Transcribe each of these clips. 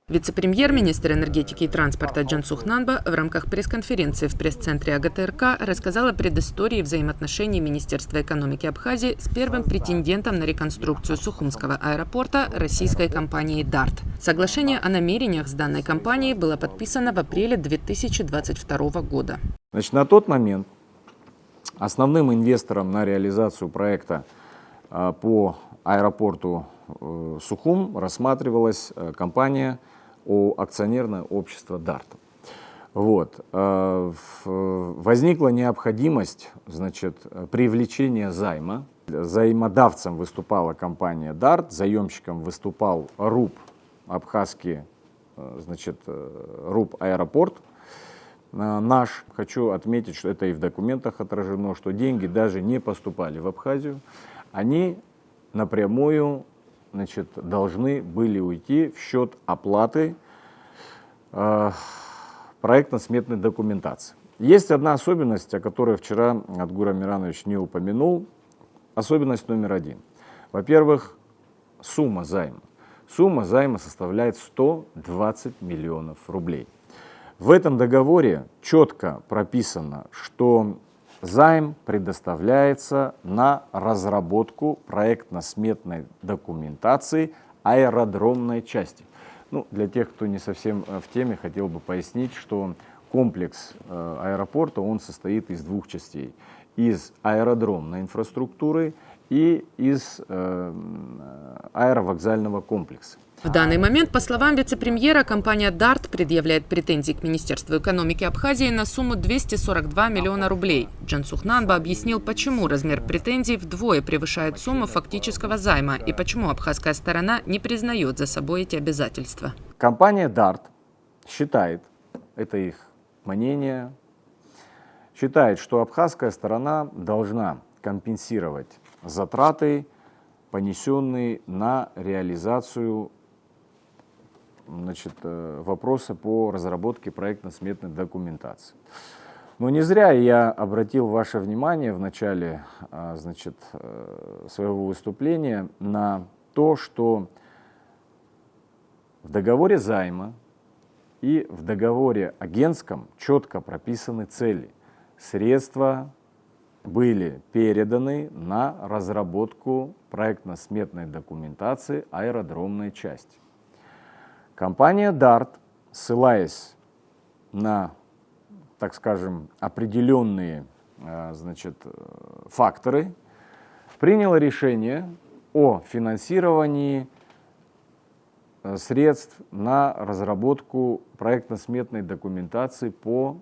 Вице-премьер-министр энергетики и транспорта Джансух Нанба в рамках пресс-конференции в пресс-центре АГТРК рассказал о предыстории взаимоотношений Министерства экономики Абхазии с первым претендентом на реконструкцию Сухумского аэропорта российской компанией DART. Соглашение о намерениях с данной компанией было подписано в апреле 2022 года. На тот момент основным инвестором на реализацию проекта по аэропорту Сухум рассматривалась компания акционерное общество DART. Возникла необходимость, привлечения займа. Займодавцем выступала компания DART, заемщиком выступал РУП, абхазский, РУП аэропорт. Наш, хочу отметить, что это и в документах отражено, что деньги даже не поступали в Абхазию, они напрямую должны были уйти в счет оплаты проектно-сметной документации. Есть одна особенность, о которой вчера Адгур Амиранович не упомянул. Особенность номер один. Во-первых, сумма займа. Сумма займа составляет 120 миллионов рублей. В этом договоре четко прописано, что займ предоставляется на разработку проектно-сметной документации аэродромной части. Для тех, кто не совсем в теме, хотел бы пояснить, что комплекс аэропорта он состоит из двух частей. Из аэродромной инфраструктуры и из аэровокзального комплекса. В данный момент, по словам вице-премьера, компания DART предъявляет претензии к Министерству экономики Абхазии на сумму 242 миллиона рублей. Джансух Нанба объяснил, почему размер претензий вдвое превышает сумму фактического займа и почему абхазская сторона не признает за собой эти обязательства. Компания DART считает, это их мнение, считает, что абхазская сторона должна компенсировать затраты, понесенные на реализацию вопроса по разработке проектно-сметной документации. Но не зря я обратил ваше внимание в начале своего выступления на то, что в договоре займа и в договоре агентском четко прописаны цели. Средства были переданы на разработку проектно-сметной документации аэродромной части. Компания DART, ссылаясь на, так скажем, определенные факторы, приняла решение о финансировании средств на разработку проектно-сметной документации по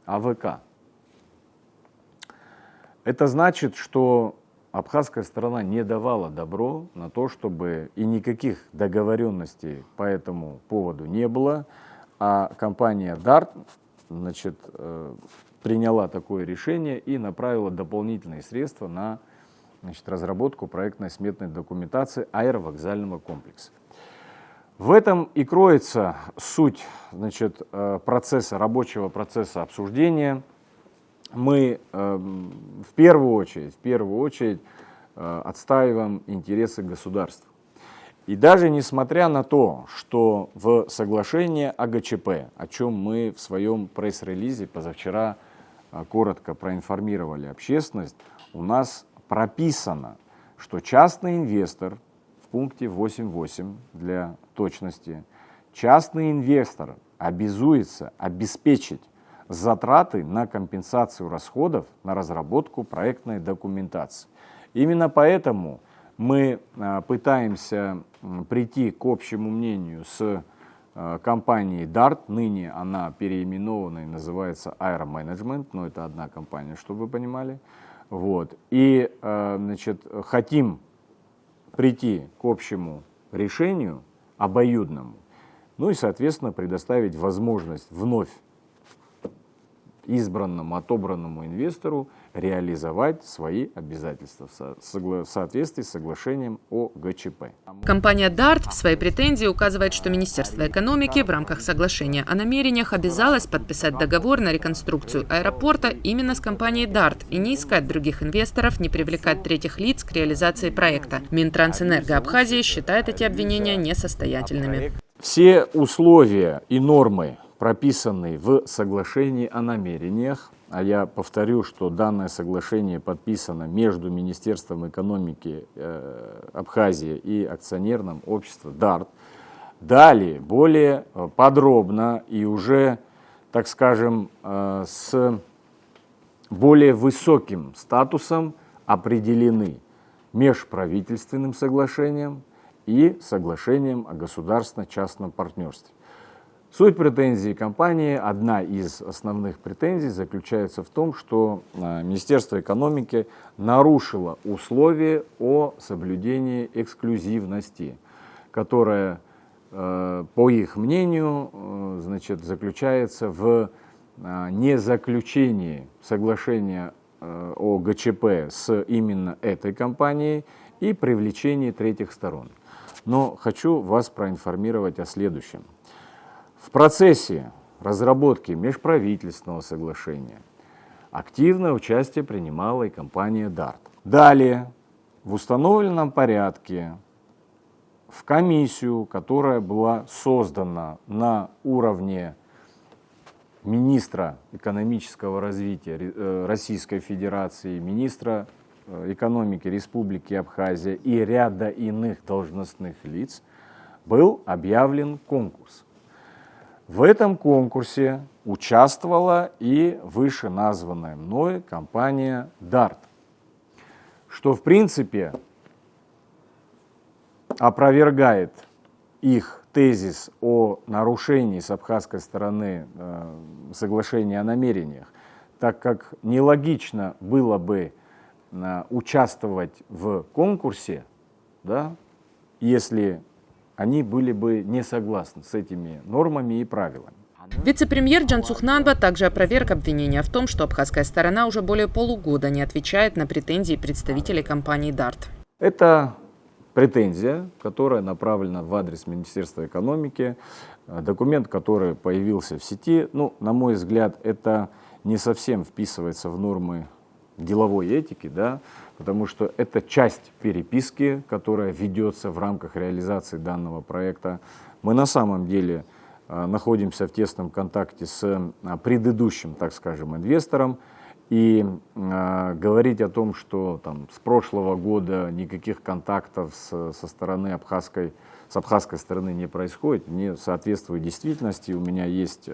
АВК. Это значит, что абхазская сторона не давала добро на то, чтобы и никаких договоренностей по этому поводу не было, а компания DART приняла такое решение и направила дополнительные средства на разработку проектной сметной документации аэровокзального комплекса. В этом и кроется суть рабочего процесса обсуждения. Мы в первую очередь отстаиваем интересы государства. И даже несмотря на то, что в соглашении АГЧП, о чем мы в своем пресс-релизе позавчера коротко проинформировали общественность, у нас прописано, что частный инвестор, в пункте 8.8 для точности, частный инвестор обязуется обеспечить затраты на компенсацию расходов на разработку проектной документации. Именно поэтому мы пытаемся прийти к общему мнению с компанией DART, ныне она переименована и называется Air Management, но это одна компания, чтобы вы понимали. И хотим прийти к общему решению, обоюдному, и, соответственно, предоставить возможность вновь избранному, отобранному инвестору реализовать свои обязательства в соответствии с соглашением о ГЧП. Компания DART в своей претензии указывает, что Министерство экономики в рамках соглашения о намерениях обязалось подписать договор на реконструкцию аэропорта именно с компанией DART и не искать других инвесторов, не привлекать третьих лиц к реализации проекта. Минтрансэнерго Абхазии считает эти обвинения несостоятельными. Все условия и нормы, прописанные в соглашении о намерениях, а я повторю, что данное соглашение подписано между Министерством экономики Абхазии и акционерным обществом DART, далее более подробно и уже, так скажем, с более высоким статусом определены межправительственным соглашением и соглашением о государственно-частном партнерстве. Суть претензий компании, одна из основных претензий заключается в том, что Министерство экономики нарушило условия о соблюдении эксклюзивности, которая, по их мнению, заключается в незаключении соглашения о ГЧП с именно этой компанией и привлечении третьих сторон. Но хочу вас проинформировать о следующем. В процессе разработки межправительственного соглашения активное участие принимала и компания DART. Далее, в установленном порядке, в комиссию, которая была создана на уровне министра экономического развития Российской Федерации, министра экономики Республики Абхазия и ряда иных должностных лиц, был объявлен конкурс. В этом конкурсе участвовала и вышеназванная мной компания DART, что в принципе опровергает их тезис о нарушении с абхазской стороны соглашения о намерениях, так как нелогично было бы участвовать в конкурсе, да, если они были бы не согласны с этими нормами и правилами. Вице-премьер Джан Цухнанба также опроверг обвинения в том, что абхазская сторона уже более полугода не отвечает на претензии представителей компании DART. Это претензия, которая направлена в адрес Министерства экономики, документ, который появился в сети. На мой взгляд, это не совсем вписывается в нормы деловой этики, да, потому что это часть переписки, которая ведется в рамках реализации данного проекта. Мы на самом деле находимся в тесном контакте с предыдущим, так скажем, инвестором, и говорить о том, что там, с прошлого года никаких контактов со стороны с абхазской стороны не происходит, не соответствует действительности. У меня есть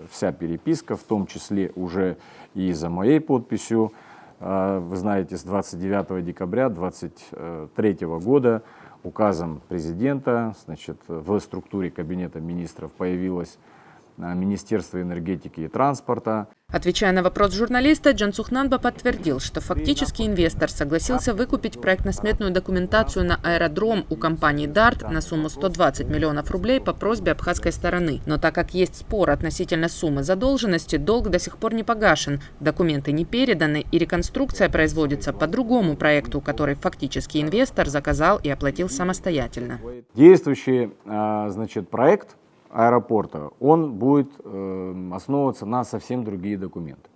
вся переписка, в том числе уже и за моей подписью. Вы знаете, с 29 декабря 2023 года указом президента, в структуре Кабинета министров появилось Министерство энергетики и транспорта. Отвечая на вопрос журналиста, Джан Цухнанба подтвердил, что фактически инвестор согласился выкупить проектно-сметную документацию на аэродром у компании DART на сумму 120 миллионов рублей по просьбе абхазской стороны. Но так как есть спор относительно суммы задолженности, долг до сих пор не погашен, документы не переданы и реконструкция производится по другому проекту, который фактически инвестор заказал и оплатил самостоятельно. Действующий проект аэропорта, он будет основываться на совсем другие документы.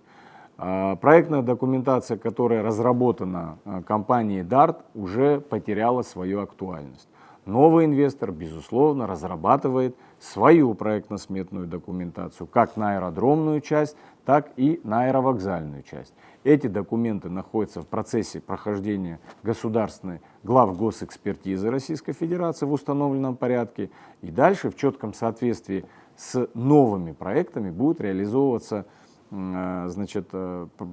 Проектная документация, которая разработана компанией DART, уже потеряла свою актуальность. Новый инвестор, безусловно, разрабатывает свою проектно-сметную документацию как на аэродромную часть, так и на аэровокзальную часть. Эти документы находятся в процессе прохождения государственной главгосэкспертизы Российской Федерации в установленном порядке. И дальше в четком соответствии с новыми проектами будет реализовываться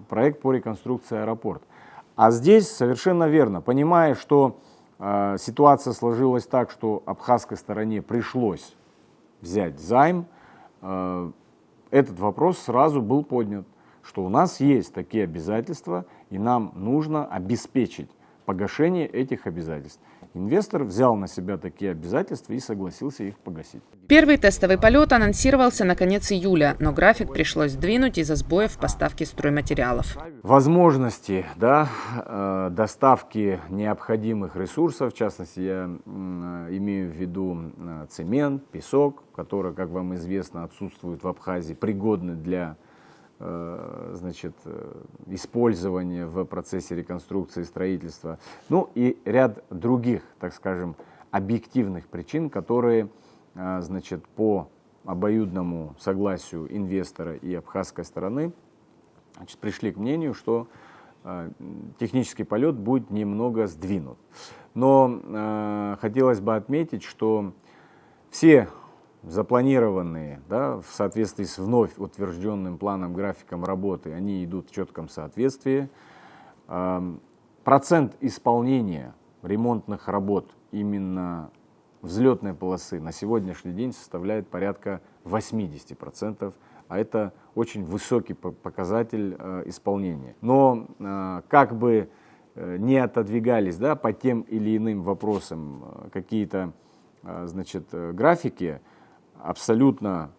проект по реконструкции аэропорта. А здесь совершенно верно, понимая, что ситуация сложилась так, что абхазской стороне пришлось взять займ, этот вопрос сразу был поднят, что у нас есть такие обязательства, и нам нужно обеспечить погашение этих обязательств. инвестор взял на себя такие обязательства и согласился их погасить. Первый тестовый полет анонсировался на конец июля, но график пришлось сдвинуть из-за сбоев в поставке стройматериалов. Возможности, да, доставки необходимых ресурсов, в частности, я имею в виду цемент, песок, который, как вам известно, отсутствует в Абхазии, пригодны для использования в процессе реконструкции и строительства. Ну и ряд других, так скажем, объективных причин, которые по обоюдному согласию инвестора и абхазской стороны пришли к мнению, что технический полет будет немного сдвинут. Но хотелось бы отметить, что все запланированные, да, в соответствии с вновь утвержденным планом, графиком работы, они идут в четком соответствии. Процент исполнения ремонтных работ именно взлетной полосы на сегодняшний день составляет порядка 80%, а это очень высокий показатель исполнения. Но как бы не отодвигались, да, по тем или иным вопросам какие-то графики, абсолютно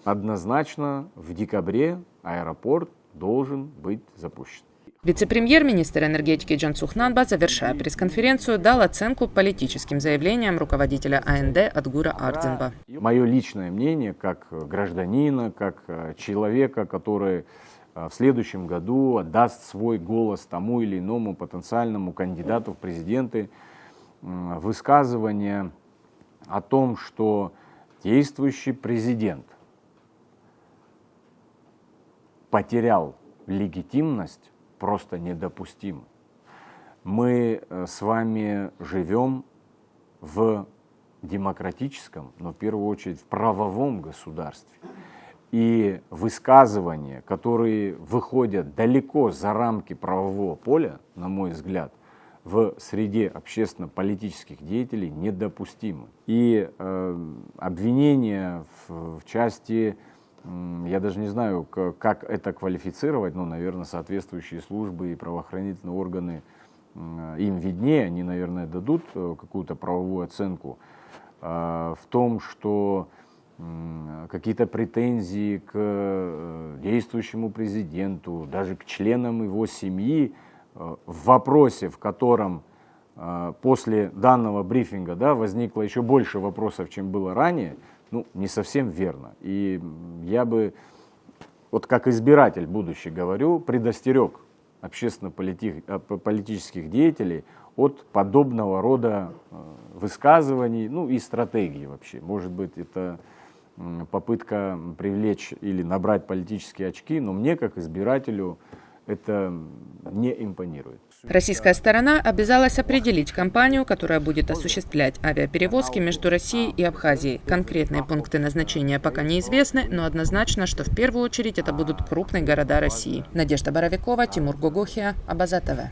однозначно в декабре аэропорт должен быть запущен. Вице-премьер-министр энергетики Джан Цухнанба, завершая пресс-конференцию, дал оценку политическим заявлениям руководителя АНД Адгура Ардзинба. Мое личное мнение, как гражданина, как человека, который в следующем году отдаст свой голос тому или иному потенциальному кандидату в президенты, высказывание о том, что действующий президент потерял легитимность, просто недопустимо. Мы с вами живем в демократическом, но в первую очередь в правовом государстве. И высказывания, которые выходят далеко за рамки правового поля, на мой взгляд, в среде общественно-политических деятелей недопустимы. И обвинения в части, я даже не знаю, как это квалифицировать, но, наверное, соответствующие службы и правоохранительные органы им виднее, они, наверное, дадут какую-то правовую оценку в том, что какие-то претензии к действующему президенту, даже к членам его семьи, в вопросе, в котором после данного брифинга, да, возникло еще больше вопросов, чем было ранее, ну, не совсем верно. И я бы, вот как избиратель будущий говорю, предостерег общественно-политических деятелей от подобного рода высказываний, ну и стратегии вообще. Может быть, это попытка привлечь или набрать политические очки, но мне, как избирателю, это не импонирует. Российская сторона обязалась определить компанию, которая будет осуществлять авиаперевозки между Россией и Абхазией. Конкретные пункты назначения пока неизвестны, но однозначно, что в первую очередь это будут крупные города России. Надежда Боровикова, Тимур Гогохия, Абаза ТВ.